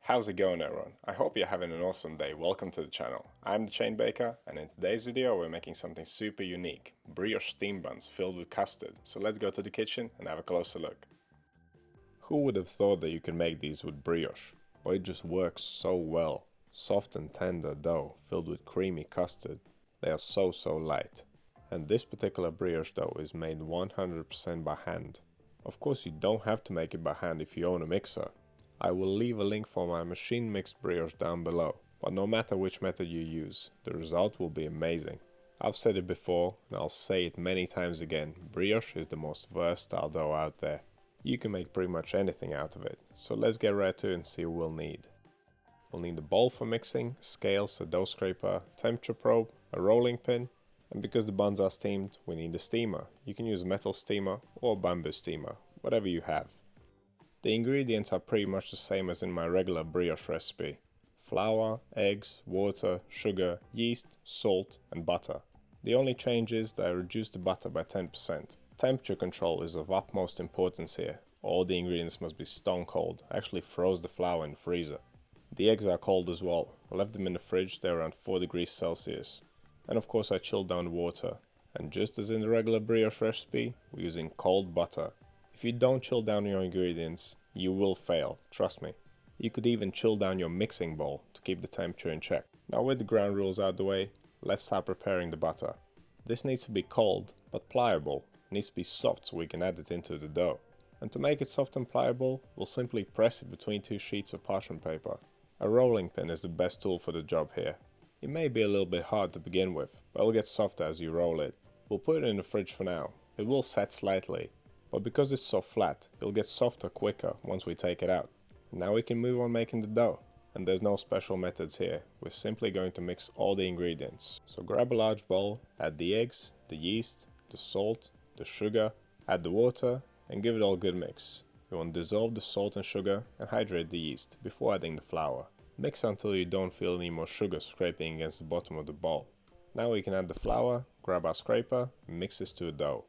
How's it going, everyone? I hope you're having an awesome day. Welcome to the channel. I'm the ChainBaker, and in today's video we're making something super unique, brioche steam buns filled with custard. So let's go to the kitchen and have a closer look. Who would have thought that you could make these with brioche? But it just works so well. Soft and tender dough filled with creamy custard. They are so light. And this particular brioche dough is made 100% by hand. Of course, you don't have to make it by hand if you own a mixer. I will leave a link for my machine mixed brioche down below, but no matter which method you use, the result will be amazing. I've said it before and I'll say it many times again, brioche is the most versatile dough out there. You can make pretty much anything out of it, so let's get right to it and see what we'll need. We'll need a bowl for mixing, scales, a dough scraper, temperature probe, a rolling pin, and because the buns are steamed, we need a steamer. You can use a metal steamer or a bamboo steamer, whatever you have. The ingredients are pretty much the same as in my regular brioche recipe. Flour, eggs, water, sugar, yeast, salt and butter. The only change is that I reduced the butter by 10%. Temperature control is of utmost importance here. All the ingredients must be stone cold. I actually froze the flour in the freezer. The eggs are cold as well. I left them in the fridge, they're around 4 degrees Celsius. And of course I chilled down the water. And just as in the regular brioche recipe, we're using cold butter. If you don't chill down your ingredients, you will fail, trust me. You could even chill down your mixing bowl to keep the temperature in check. Now with the ground rules out the way, let's start preparing the butter. This needs to be cold, but pliable. It needs to be soft so we can add it into the dough. And to make it soft and pliable, we'll simply press it between 2 sheets of parchment paper. A rolling pin is the best tool for the job here. It may be a little bit hard to begin with, but it'll get softer as you roll it. We'll put it in the fridge for now. It will set slightly. But because it's so flat, it'll get softer quicker once we take it out. Now we can move on making the dough. And there's no special methods here, we're simply going to mix all the ingredients. So grab a large bowl, add the eggs, the yeast, the salt, the sugar, add the water and give it all a good mix. You want to dissolve the salt and sugar and hydrate the yeast before adding the flour. Mix until you don't feel any more sugar scraping against the bottom of the bowl. Now we can add the flour, grab our scraper and mix this to a dough.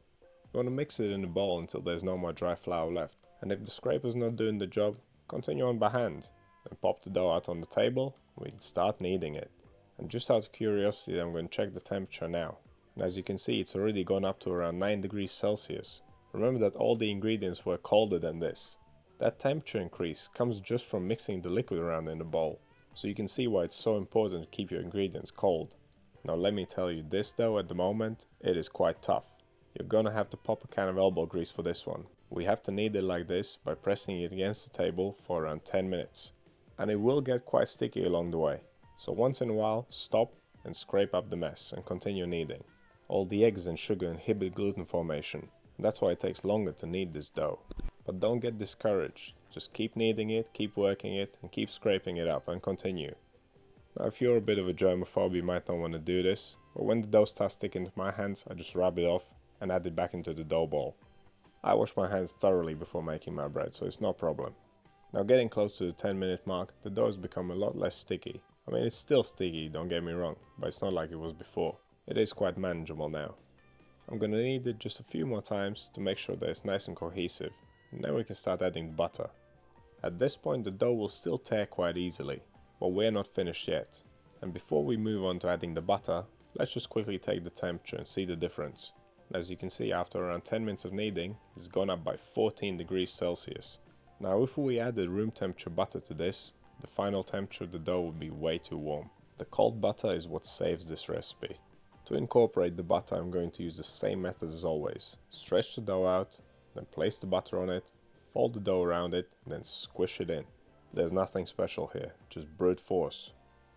You want to mix it in the bowl until there's no more dry flour left, and if the scraper's not doing the job, continue on by hand. Then pop the dough out on the table, we can start kneading it. And just out of curiosity, I'm going to check the temperature now. And as you can see, it's already gone up to around 9 degrees Celsius. Remember that all the ingredients were colder than this. That temperature increase comes just from mixing the liquid around in the bowl, so you can see why it's so important to keep your ingredients cold. Now let me tell you, this dough at the moment, it is quite tough. You're gonna have to pop a can of elbow grease for this one. We have to knead it like this by pressing it against the table for around 10 minutes. And it will get quite sticky along the way. So once in a while, stop and scrape up the mess and continue kneading. All the eggs and sugar inhibit gluten formation. And that's why it takes longer to knead this dough. But don't get discouraged. Just keep kneading it, keep working it and keep scraping it up and continue. Now if you're a bit of a germaphobe, you might not want to do this. But when the dough starts sticking to my hands, I just rub it off and add it back into the dough ball. I wash my hands thoroughly before making my bread, so it's no problem. Now getting close to the 10-minute mark, the dough has become a lot less sticky. I mean, it's still sticky, don't get me wrong, but it's not like it was before. It is quite manageable now. I'm gonna knead it just a few more times to make sure that it's nice and cohesive, and then we can start adding butter. At this point the dough will still tear quite easily, but we're not finished yet. And before we move on to adding the butter, let's just quickly take the temperature and see the difference. As you can see, after around 10 minutes of kneading, it's gone up by 14 degrees Celsius. Now if we added room temperature butter to this, the final temperature of the dough would be way too warm. The cold butter is what saves this recipe. To incorporate the butter, I'm going to use the same method as always. Stretch the dough out, then place the butter on it, fold the dough around it, and then squish it in. There's nothing special here, just brute force.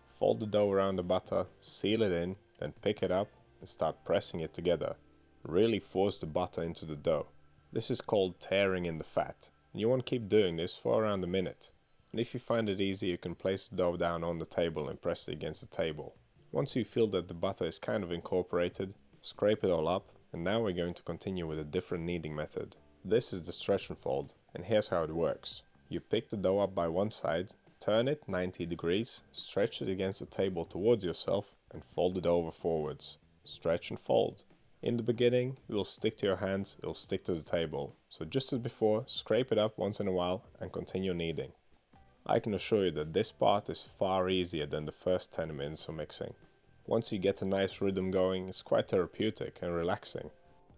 Fold the dough around the butter, seal it in, then pick it up and start pressing it together. Really force the butter into the dough. This is called tearing in the fat, and you want to keep doing this for around a minute. And if you find it easy, you can place the dough down on the table and press it against the table. Once you feel that the butter is kind of incorporated, scrape it all up, and now we're going to continue with a different kneading method. This is the stretch and fold, and here's how it works. You pick the dough up by one side, turn it 90 degrees, stretch it against the table towards yourself, and fold it over forwards. Stretch and fold. In the beginning, it will stick to your hands, it will stick to the table. So just as before, scrape it up once in a while and continue kneading. I can assure you that this part is far easier than the first 10 minutes of mixing. Once you get a nice rhythm going, it's quite therapeutic and relaxing.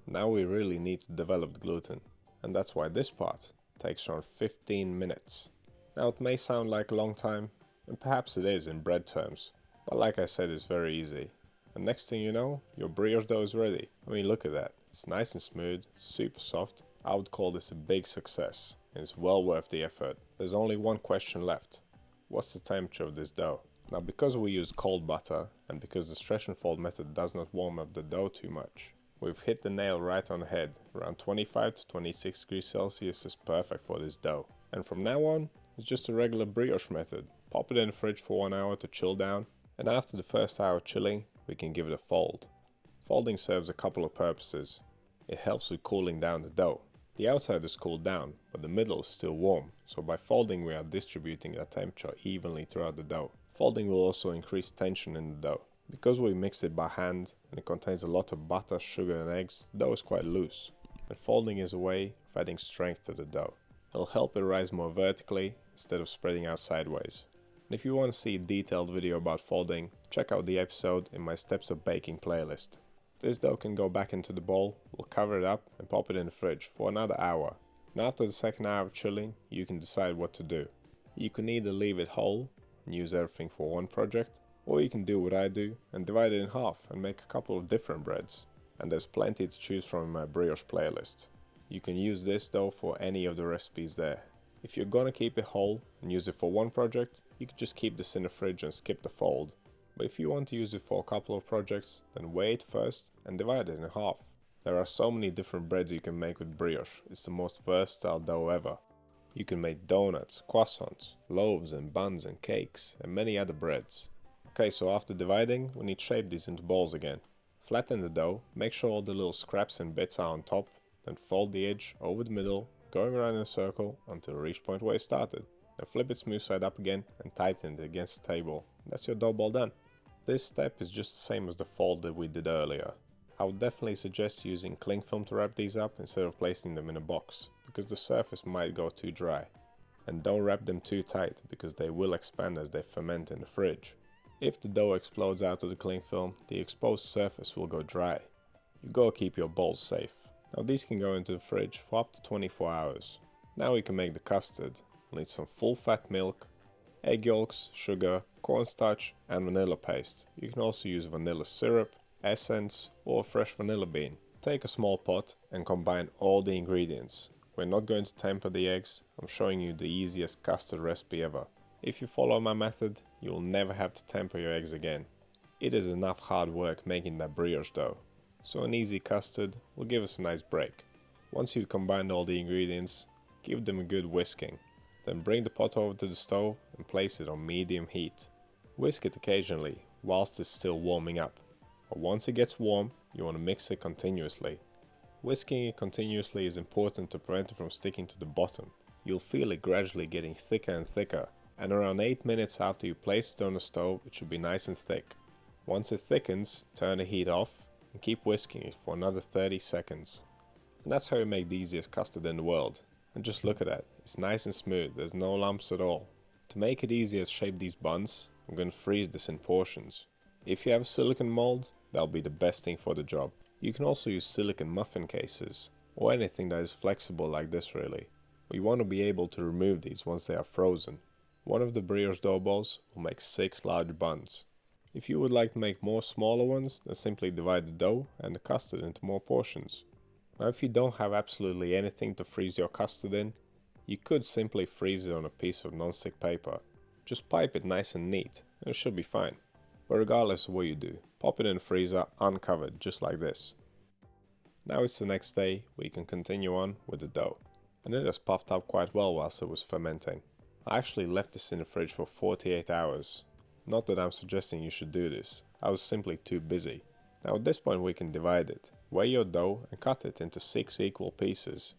Now we really need to develop the gluten, and that's why this part takes around 15 minutes. Now it may sound like a long time, and perhaps it is in bread terms, but like I said, it's very easy. And next thing you know, your brioche dough is ready. I mean, look at that. It's nice and smooth, super soft. I would call this a big success, and it's well worth the effort. There's only one question left. What's the temperature of this dough? Now, because we use cold butter, and because the stretch and fold method does not warm up the dough too much, we've hit the nail right on the head. Around 25 to 26 degrees Celsius is perfect for this dough. And from now on, it's just a regular brioche method. Pop it in the fridge for 1 hour to chill down, and after the first hour chilling, we can give it a fold. Folding serves a couple of purposes. It helps with cooling down the dough. The outside is cooled down, but the middle is still warm, so by folding we are distributing the temperature evenly throughout the dough. Folding will also increase tension in the dough. Because we mix it by hand and it contains a lot of butter, sugar and eggs, the dough is quite loose. And folding is a way of adding strength to the dough. It'll help it rise more vertically instead of spreading out sideways. And if you want to see a detailed video about folding, check out the episode in my Steps of Baking playlist. This dough can go back into the bowl, we'll cover it up and pop it in the fridge for another hour. And after the second hour of chilling, you can decide what to do. You can either leave it whole and use everything for one project, or you can do what I do and divide it in half and make a couple of different breads. And there's plenty to choose from in my brioche playlist. You can use this dough for any of the recipes there. If you're gonna keep it whole and use it for one project, you can just keep this in the fridge and skip the fold. But if you want to use it for a couple of projects, then weigh it first and divide it in half. There are so many different breads you can make with brioche. It's the most versatile dough ever. You can make donuts, croissants, loaves and buns and cakes and many other breads. Okay, so after dividing, we need to shape these into balls again. Flatten the dough, make sure all the little scraps and bits are on top, then fold the edge over the middle, going around in a circle until you reach point where you started. Then flip it smooth side up again and tighten it against the table. That's your dough ball done. This step is just the same as the fold that we did earlier. I would definitely suggest using cling film to wrap these up instead of placing them in a box, because the surface might go too dry. And don't wrap them too tight, because they will expand as they ferment in the fridge. If the dough explodes out of the cling film, the exposed surface will go dry. You gotta keep your balls safe. Now these can go into the fridge for up to 24 hours. Now we can make the custard. We'll need some full fat milk, egg yolks, sugar, cornstarch and vanilla paste. You can also use vanilla syrup, essence or fresh vanilla bean. Take a small pot and combine all the ingredients. We're not going to temper the eggs. I'm showing you the easiest custard recipe ever. If you follow my method, you will never have to temper your eggs again. It is enough hard work making that brioche dough. So an easy custard will give us a nice break. Once you've combined all the ingredients, give them a good whisking. Then bring the pot over to the stove and place it on medium heat. Whisk it occasionally whilst it's still warming up. But once it gets warm, you want to mix it continuously. Whisking it continuously is important to prevent it from sticking to the bottom. You'll feel it gradually getting thicker and thicker, and around 8 minutes after you place it on the stove, it should be nice and thick. Once it thickens, turn the heat off and keep whisking it for another 30 seconds. And that's how you make the easiest custard in the world. And just look at that, it's nice and smooth, there's no lumps at all. To make it easier to shape these buns, I'm going to freeze this in portions. If you have a silicone mold, that'll be the best thing for the job. You can also use silicone muffin cases, or anything that is flexible like this really. We want to be able to remove these once they are frozen. One of the brioche dough balls will make 6 large buns. If you would like to make more smaller ones, then simply divide the dough and the custard into more portions. Now if you don't have absolutely anything to freeze your custard in, you could simply freeze it on a piece of non-stick paper. Just pipe it nice and neat and it should be fine. But regardless of what you do, pop it in the freezer uncovered just like this. Now it's the next day, we can continue on with the dough. And it has puffed up quite well whilst it was fermenting. I actually left this in the fridge for 48 hours. Not that I'm suggesting you should do this, I was simply too busy. Now at this point we can divide it. Weigh your dough and cut it into 6 equal pieces.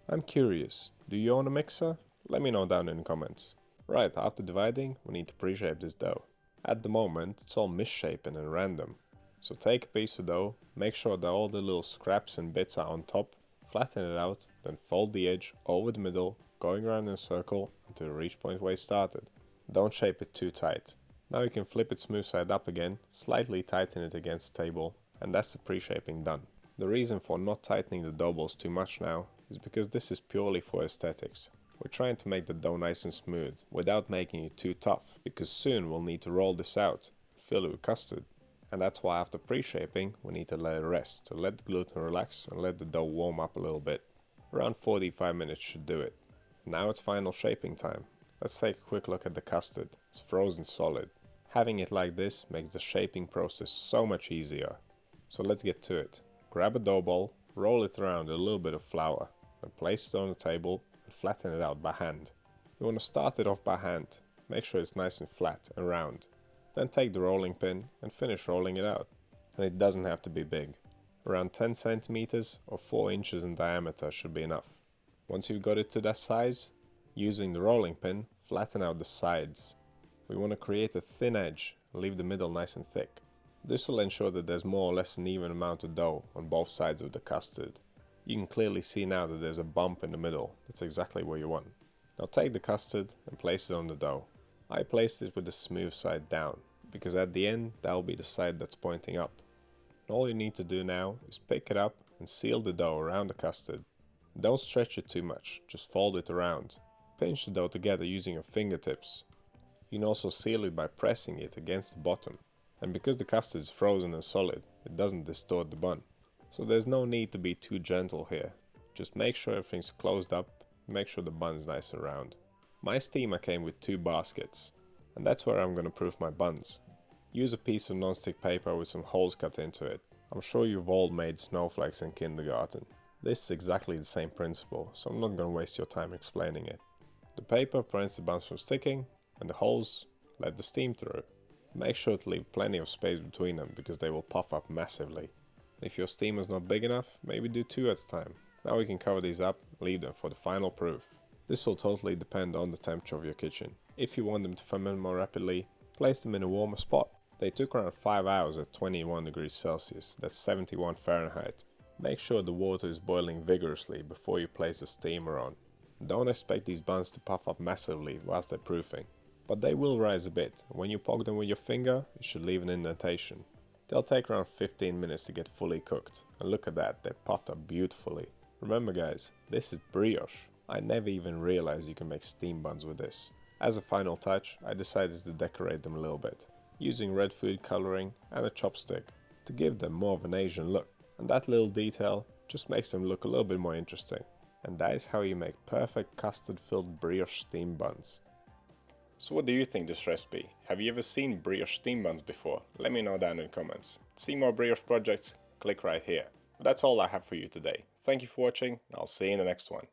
I'm curious, do you own a mixer? Let me know down in the comments. Right, after dividing, we need to pre-shape this dough. At the moment, it's all misshapen and random. So take a piece of dough, make sure that all the little scraps and bits are on top, flatten it out, then fold the edge over the middle, going around in a circle until you reach point where you started. Don't shape it too tight. Now you can flip it smooth side up again, slightly tighten it against the table, and that's the pre-shaping done. The reason for not tightening the dough balls too much now is because this is purely for aesthetics. We're trying to make the dough nice and smooth without making it too tough, because soon we'll need to roll this out and fill it with custard. And that's why after pre-shaping we need to let it rest, to let the gluten relax and let the dough warm up a little bit. Around 45 minutes should do it. Now it's final shaping time. Let's take a quick look at the custard. It's frozen solid. Having it like this makes the shaping process so much easier. So let's get to it. Grab a dough ball, roll it around with a little bit of flour, and place it on the table and flatten it out by hand. You want to start it off by hand. Make sure it's nice and flat and round. Then take the rolling pin and finish rolling it out. And it doesn't have to be big. Around 10 centimeters or 4 inches in diameter should be enough. Once you've got it to that size, using the rolling pin, flatten out the sides. We want to create a thin edge and leave the middle nice and thick. This will ensure that there's more or less an even amount of dough on both sides of the custard. You can clearly see now that there's a bump in the middle. That's exactly what you want. Now take the custard and place it on the dough. I placed it with the smooth side down, because at the end that will be the side that's pointing up. And all you need to do now is pick it up and seal the dough around the custard. Don't stretch it too much, just fold it around. Pinch the dough together using your fingertips. You can also seal it by pressing it against the bottom. And because the custard is frozen and solid, it doesn't distort the bun. So there's no need to be too gentle here. Just make sure everything's closed up, make sure the bun's nice and round. My steamer came with 2 baskets, and that's where I'm going to proof my buns. Use a piece of non-stick paper with some holes cut into it. I'm sure you've all made snowflakes in kindergarten. This is exactly the same principle, so I'm not going to waste your time explaining it. The paper prevents the buns from sticking, and the holes let the steam through. Make sure to leave plenty of space between them because they will puff up massively. If your steamer is not big enough, maybe do 2 at a time. Now we can cover these up and leave them for the final proof. This will totally depend on the temperature of your kitchen. If you want them to ferment more rapidly, place them in a warmer spot. They took around 5 hours at 21 degrees Celsius, that's 71 Fahrenheit. Make sure the water is boiling vigorously before you place the steamer on. Don't expect these buns to puff up massively whilst they're proofing, but they will rise a bit. When you poke them with your finger, it should leave an indentation. They'll take around 15 minutes to get fully cooked, and look at that, they're puffed up beautifully. Remember guys, this is brioche. I never even realized you can make steam buns with this. As a final touch, I decided to decorate them a little bit, using red food coloring and a chopstick to give them more of an Asian look. And that little detail just makes them look a little bit more interesting. And that is how you make perfect custard-filled brioche steam buns. So what do you think this recipe? Have you ever seen brioche steam buns before? Let me know down in the comments. To see more brioche projects, click right here. But that's all I have for you today. Thank you for watching, and I'll see you in the next one.